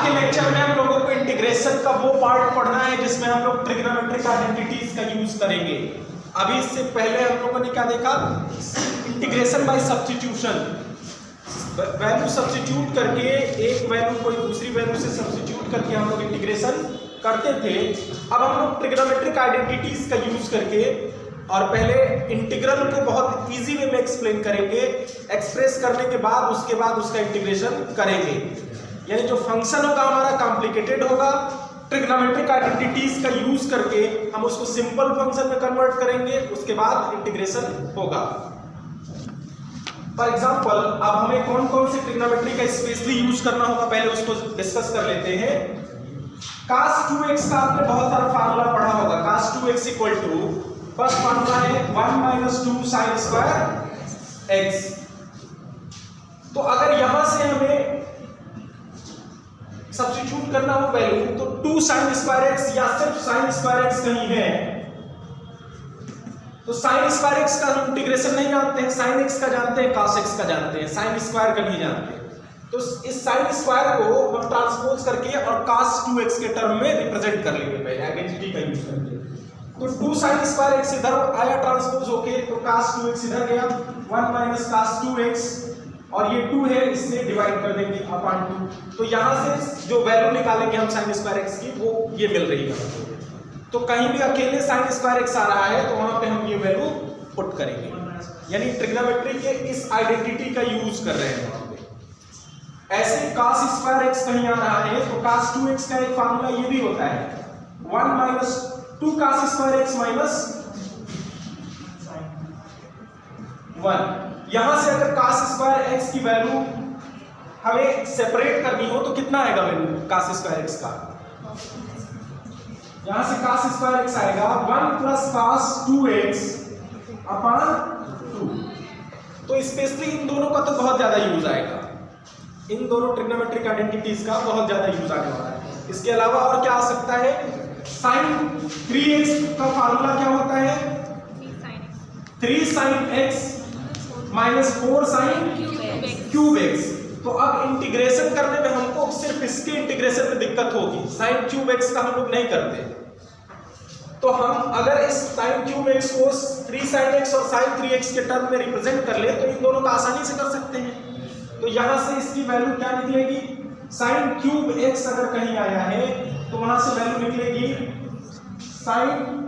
आज के लेक्चर में हम लोगों को इंटीग्रेशन का वो पार्ट पढ़ना है जिसमें हम लोग ट्रिग्नोमेट्रिक आइडेंटिटीज का यूज करेंगे। अभी इससे पहले हम लोगों ने क्या देखा, integration by substitution, value substitute करके एक वैल्यू को दूसरी वैल्यू से सब्स्टिट्यूट करके हम लोग इंटीग्रेशन करते थे। अब हम लोग ट्रिग्नोमेट्रिक आइडेंटिटीज का यूज करके और पहले इंटीग्रल को बहुत इजी वे में एक्सप्लेन करेंगे, एक्सप्रेस करने के बाद उसके बाद उसका इंटीग्रेशन करेंगे। यानी जो फंक्शन होगा हमारा कॉम्प्लिकेटेड होगा, ट्रिग्नोमेट्रिक आइडेंटिटीज का यूज करके हम उसको सिंपल फंक्शन में कन्वर्ट करेंगे, उसके बाद इंटीग्रेशन होगा। फॉर एग्जांपल अब हमें कौन कौन से ट्रिग्नोमेट्री का स्पेशली यूज करना होगा, पहले उसको डिस्कस कर लेते हैं। cos 2x का आपने बहुत सारा फार्मूला पढ़ा होगा। cos 2x equal to, first formula है 1 - 2 sin स्क्वायर x। तो अगर यहां से हमें सब्स्टिट्यूट करना हो वैल्यू, तो 2 sin स्क्वायर x या सिर्फ sin स्क्वायर x कहीं है तो sin स्क्वायर x का हम इंटीग्रेशन नहीं जानते हैं, sin x का जानते हैं, cos x का जानते हैं, sin स्क्वायर का नहीं जानते। तो इस sin स्क्वायर को हम ट्रांसपोज करके और cos 2x के टर्म में रिप्रेजेंट कर लेंगे पहले आइडेंटिटी का यूज करके। तो 2 sin स्क्वायर x इधर आया ट्रांसपोज होके, तो cos 2x इधर गया, 1 - cos 2x, और ये 2 है, इससे डिवाइड कर देंगे अपॉन 2। तो यहां से जो वैल्यू निकालेंगे हम sin स्क्वायर x की, वो ये मिल रही है। तो कहीं भी अकेले sin स्क्वायर x आ रहा है तो वहां पे हम ये वैल्यू पुट करेंगे, यानी ट्रिग्नोमेट्री के इस आइडेंटिटी का यूज कर रहे हैं वहां पे। ऐसे cos स्क्वायर x कहीं आ रहा है तो cos 2x का एक फार्मूला ये भी होता है, 1 - 2 cos स्क्वायर x माइनस 1। यहां से अगर cos स्क्वायर x की वैल्यू हमें सेपरेट करनी हो तो कितना आएगा वैल्यू cos स्क्वायर x का? यहां से cos स्क्वायर x आएगा 1 + cos 2x अपॉन 2। तो स्पेशली इन दोनों का तो बहुत ज्यादा यूज आएगा, इन दोनों ट्रिग्नोमेट्रिक आइडेंटिटीज का बहुत ज्यादा यूज आने वाला है। इसके अलावा और क्या आ सकता है, sin 3x का फार्मूला क्या होता है, 3 sin x minus 4 sin cube x। तो अब इंटीग्रेशन करने में हमको सिर्फ इसके इंटीग्रेशन में दिक्कत होगी, sin क्यूब x का हम लोग नहीं करते। तो हम अगर इस sin क्यूब x को 3 sin x और sin 3x के टर्म में रिप्रेजेंट कर ले तो इन दोनों का आसानी से कर सकते हैं। तो यहां से इसकी वैल्यू क्या निकलेगी, sin क्यूब x अगर कहीं आया है तो वहां से वैल्यू निकलेगी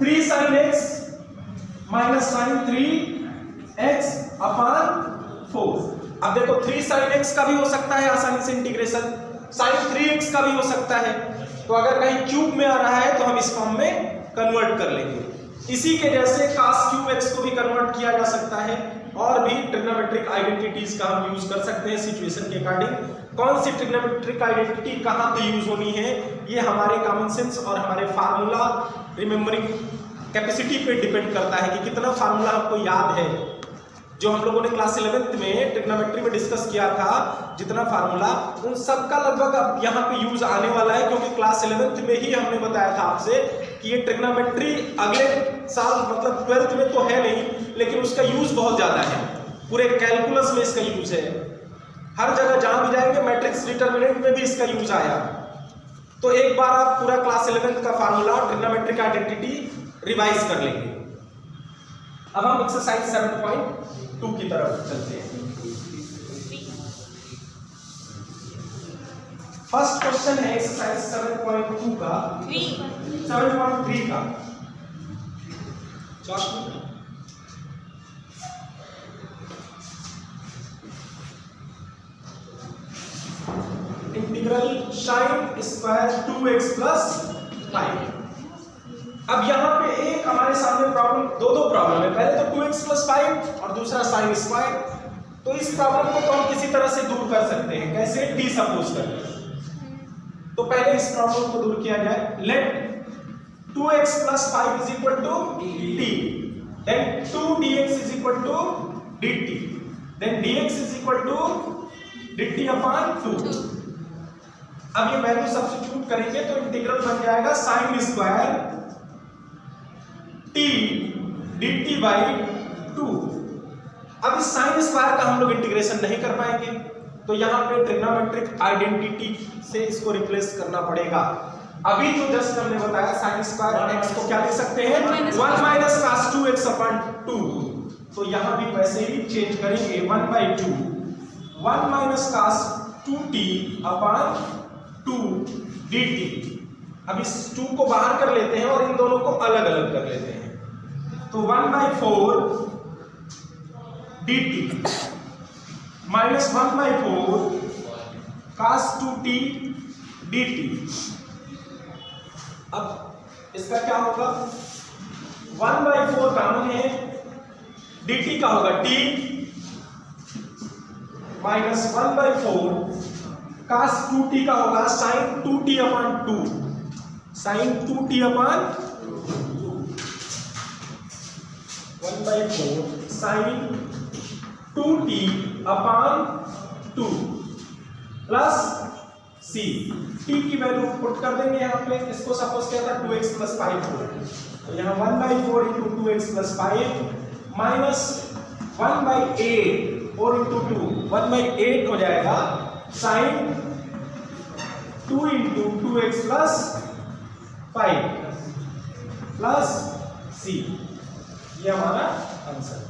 3 sin x minus sin 3x upon 4। अब देखो 3 sin x का भी हो सकता है आसानी से इंटीग्रेशन, sin 3x का भी हो सकता है। तो अगर कहीं क्यूब में आ रहा है तो हम इस फॉर्म में कन्वर्ट कर लेंगे। इसी के जैसे cos क्यूब x को भी कन्वर्ट किया जा सकता है, और भी ट्रिग्नोमेट्रिक आइडेंटिटीज का हम यूज कर सकते हैं सिचुएशन के अकॉर्डिंग। कौन सी ट्रिग्नोमेट्रिक आइडेंटिटी कहां पे यूज होनी है, ये हमारे कॉमन सेंस और हमारे फार्मूला रिमेम्बरिंग कैपेसिटी पे डिपेंड करता है कि कितना फार्मूला हमको याद है। जो हम लोगों ने क्लास 11th में ट्रिग्नोमेट्री में डिस्कस किया था, जितना फार्मूला, उन सब का लगभग अब यहाँ पे यूज आने वाला है, क्योंकि क्लास 11th में ही हमने बताया था आपसे कि ये ट्रिग्नोमेट्री अगले साल मतलब 12th में तो है नहीं, लेकिन उसका यूज बहुत ज्यादा है, पूरे कैलकुलस में इसका यूज है। हर जगह जहां भी जाएंगे मैट्रिक्स डिटरमिनेंट में भी इसका यूज आया। तो एक बार आप पूरा क्लास 11th का फार्मूला ट्रिग्नोमेट्रिक आइडेंटिटी रिवाइज कर लेंगे। अब हम एक्सरसाइज 7.2 की तरफ चलते हैं। फर्स्ट क्वेश्चन है एक्सरसाइज 7.2 का 7.3 का। Integral sin square 2x + 5। अब यहाँ पे एक हमारे सामने प्रॉब्लम, दो प्रॉब्लम है, पहले तो 2x + 5 और दूसरा sin स्क्वायर। तो इस प्रॉब्लम को तो हम किसी तरह से दूर कर सकते हैं, कैसे, डी सपोज करके। तो पहले इस प्रॉब्लम को दूर किया जाए। Let 2x + 5 = t, then 2dx = dt, then dx = dt/2। अब ये वैल्यू सब्स्टिट्यूट करेंगे तो इंटीग्रल बन जाएगा sin स्क्वायर t dt/2। अब इस sin स्क्वायर का हम लोग इंटीग्रेशन नहीं कर पाएंगे, तो यहाँ पे ट्रिग्नोमेट्रिक आइडेंटिटी से इसको रिप्लेस करना पड़ेगा। अभी तो जस्ट हमने बताया साइन स्क्वायर एक्स को क्या लिख सकते हैं 1 माइनस cos 2x अपॉन 2, तो यहाँ भी वैसे ही चेंज करेंगे 1/2 1 minus cos 2t upon 2 dt। अब इस 2 को बाहर कर लेते हैं और इन दोनों को अलग अलग कर लेते हैं, तो 1/4 dt minus 1/4 cos 2t dt। अब इसका क्या होगा 1/4 कॉमन है, dt का होगा t माइनस 1/4 cos 2t का होगा sin 2t upon 2 sin 2t upon 1/4 sin 2t upon 2 plus c, t की वैल्यू पुट कर देंगे यहाँ पे। इसको सपोज क्या था 2x प्लस 5 हो, तो यहाँ 1/4 into 2x plus 5 minus 1/8 4 into 2 1/8 हो जाएगा sine 2 into 2x plus 5 plus c, ये हमारा आंसर।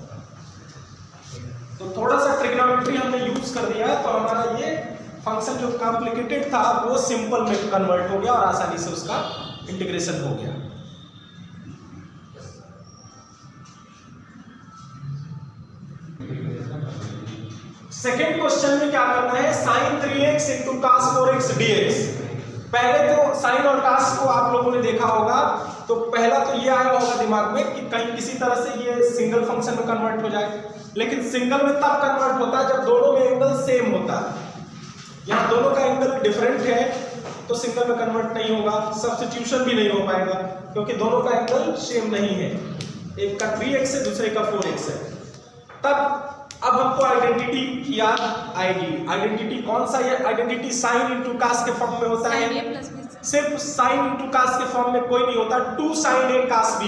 तो थोड़ा सा ट्रिग्नोमेट्री हमने यूज कर दिया, तो हमारा ये फंक्शन जो कॉम्प्लिकेटेड था वो सिंपल में कन्वर्ट हो गया और आसानी से उसका इंटीग्रेशन हो गया। सेकेंड क्वेश्चन में क्या करना है sin 3x into cos 4x dx। पहले तो साइन और cos को आप लोगों ने देखा होगा, तो पहला तो ये आया होगा दिमाग में कि कहीं किसी तरह से ये सिंगल फंक्शन में कन्वर्ट हो जाए, लेकिन सिंगल में तब कन्वर्ट होता है जब दोनों में एंगल सेम होता है। यहाँ दोनों का एंगल डिफरेंट है तो सिंगल में कन्वर्ट नहीं होगा, सब्स्टिट्यूशन भी नहीं हो पाएगा क्योंकि दोनों का एंगल सेम नहीं है, एक का 3x है दूसरे का 4x है। तब अब हमको आइडेंटिटी की याद आएगी। आइडेंटिटी कौन सा है? आइडेंटिटी साइन इंटू कास के फॉर्म में होता है, सिर्फ साइन इंटू कास के फॉर्म में कोई नहीं होता, 2 sin a cos b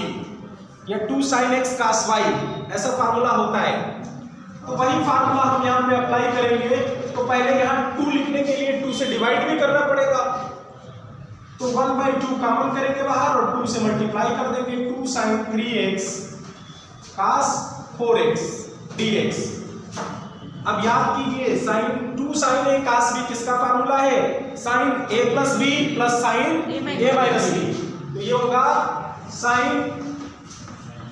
या 2 sin x cos y ऐसा फार्मूला होता है। तो वही फार्मूला हम यहाँ पे अप्लाई करेंगे। तो पहले यहाँ 2 लिखने के लिए 2 से डिवाइड भी करना पड़ेगा, तो 1/2 कॉमन करेंगे बाहर और 2 से मल्टीप्लाई कर देंगे, 2 sin 3x cos 4x dx। अब याद कीजिए2 sin a cos b किसका फार्मूला है? sin a plus b plus sin a minus b, तो ये होगा sin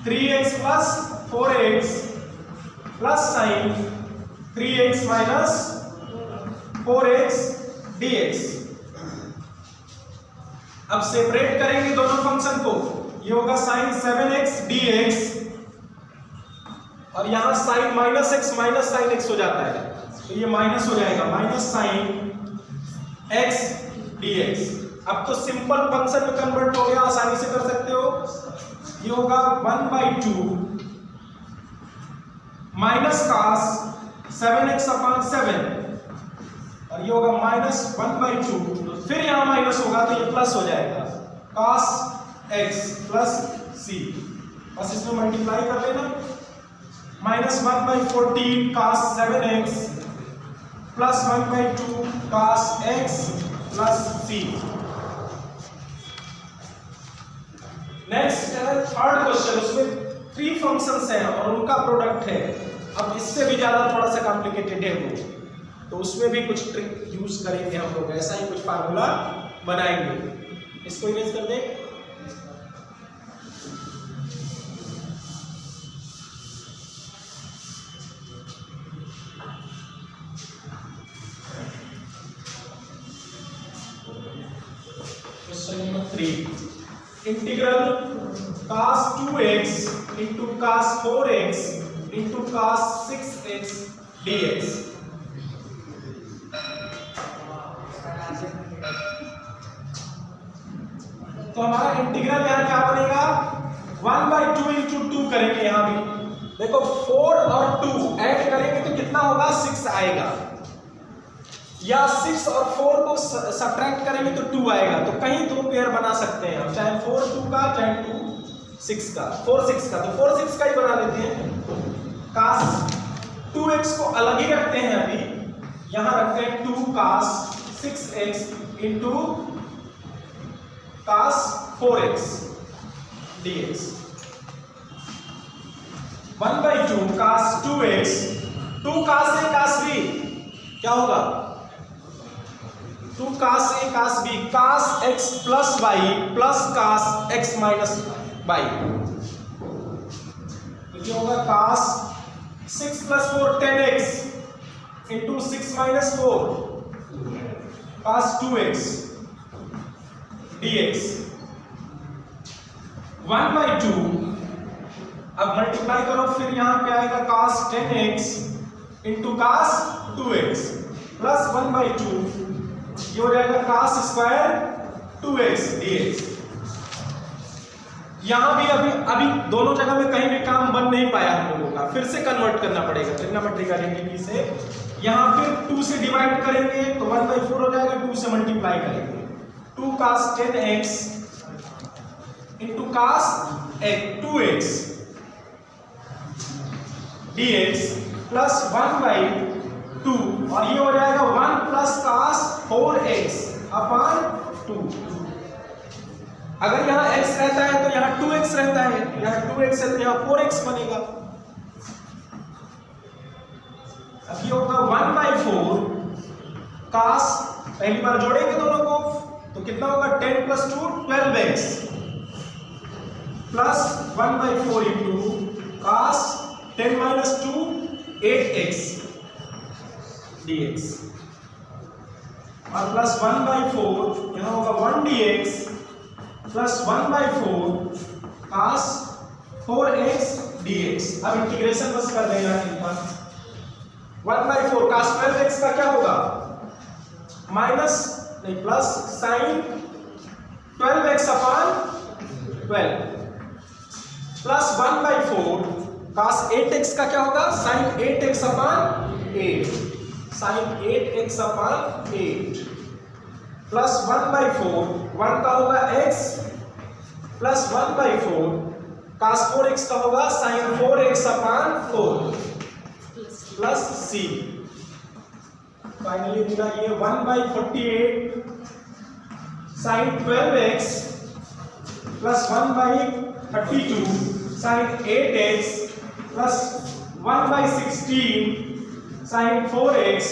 3x plus 4x plus sin 3x minus 4x dx। अब सेपरेट करेंगे दोनों फंक्शन को, ये होगा sin 7x dx और यहां sin minus x minus sin x हो जाता है, तो ये माइनस हो जाएगा माइनस sin x dx। अब तो सिंपल फंक्शन में कन्वर्ट हो गया, आसानी से कर सकते हो। ये होगा 1/2 माइनस cos 7x अपॉन 7 और ये होगा माइनस 1/2, फिर यहां माइनस होगा तो ये प्लस हो जाएगा cos x प्लस c, बस इसमें मल्टीप्लाई कर लेना, minus 1/14 cos 7x plus 1/2 cos x plus c। Next है थर्ड क्वेश्चन, उसमें 3 फंक्शंस हैं और उनका प्रोडक्ट है। अब इससे भी ज्यादा थोड़ा सा कॉम्प्लिकेटेड है वो, तो उसमें भी कुछ ट्रिक यूज करेंगे हम लोग, ऐसा ही कुछ फार्मूला बनाएंगे। इसको इरेज कर दें। Question number 3, integral cos 2x into cos 4x into cos 6x dx। तो हमारा इंटीग्रल यहाँ क्या बनेगा 1/2 इंटू 2 करेंगे। यहाँ भी देखो 4 और 2 ऐड करेंगे तो कितना होगा 6 आएगा, या 6 और 4 को सब्ट्रैक्ट करेंगे तो 2 आएगा। तो कहीं 2 पेयर बना सकते हैं हम, चाहे 4 2 का चाहे 2 6 का, 4 6 का, तो 4 6 का ही बना लेते हैं। cos 2x को अलग ही रखते हैं अभी, यहां रखते हैं 2 cos 6x into cos 4x dx 1/2 cos 2x 2 cos a cos b क्या होगा 2 cos a cos b cos x plus y plus cos x minus y तो ये होगा cos 6 plus 4 10x into 6 minus 4 cos 2x dx 1/2 अब multiply करो फिर यहां पे आएगा cos 10x into cos 2x plus 1/2 ये हो जाएगा cos स्क्वायर 2x dx यहां भी अभी दोनों जगह में कहीं भी काम बन नहीं पाया हम लोगों का, फिर से कन्वर्ट करना पड़ेगा ट्रिग्नोमेट्रिक आइडेंटिटी से। यहां फिर 2 से डिवाइड करेंगे तो 1/4 हो जाएगा, 2 से मल्टीप्लाई करेंगे 2 cos 10x into cos 2x dx plus 1/2 और ये हो जाएगा 1 प्लस cos 4x अपॉन 2। अगर यहाँ x रहता है तो यहाँ 2x रहता है, यहाँ 2x है तो यहाँ 4x बनेगा। अब ये होगा 1/4 cos, पहली बार जोड़ेंगे दोनों को तो कितना होगा 10 plus 2 12x plus 1/4 into cos 10 minus 2 8x dx और प्लस 1/4 यहाँ होगा 1 dx plus 1/4 cos 4x dx। अब इंटीग्रेशन बस कर देना है। 1/4 cos 12x का क्या होगा माइनस नहीं plus sine 12x upon 12 plus 1/4 cos 8x का क्या होगा sine 8x upon 8 sine 8x upon 8 plus 1/4 1 का होगा x प्लस 1/4 cos 4x का होगा sine 4x upon 4 plus c finally मिला ये 1/48 sine 12x plus 1/32 sine 8x plus 1/16 sine 4x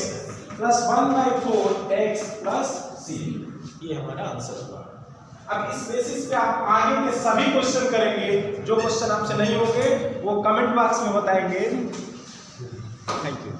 plus 1/4x plus c। ये हमारा आंसर हुआ। अब इस बेसिस पे आप आगे के सभी क्वेश्चन करेंगे, जो क्वेश्चन आपसे नहीं होंगे वो कमेंट बॉक्स में बताएंगे। Thank you.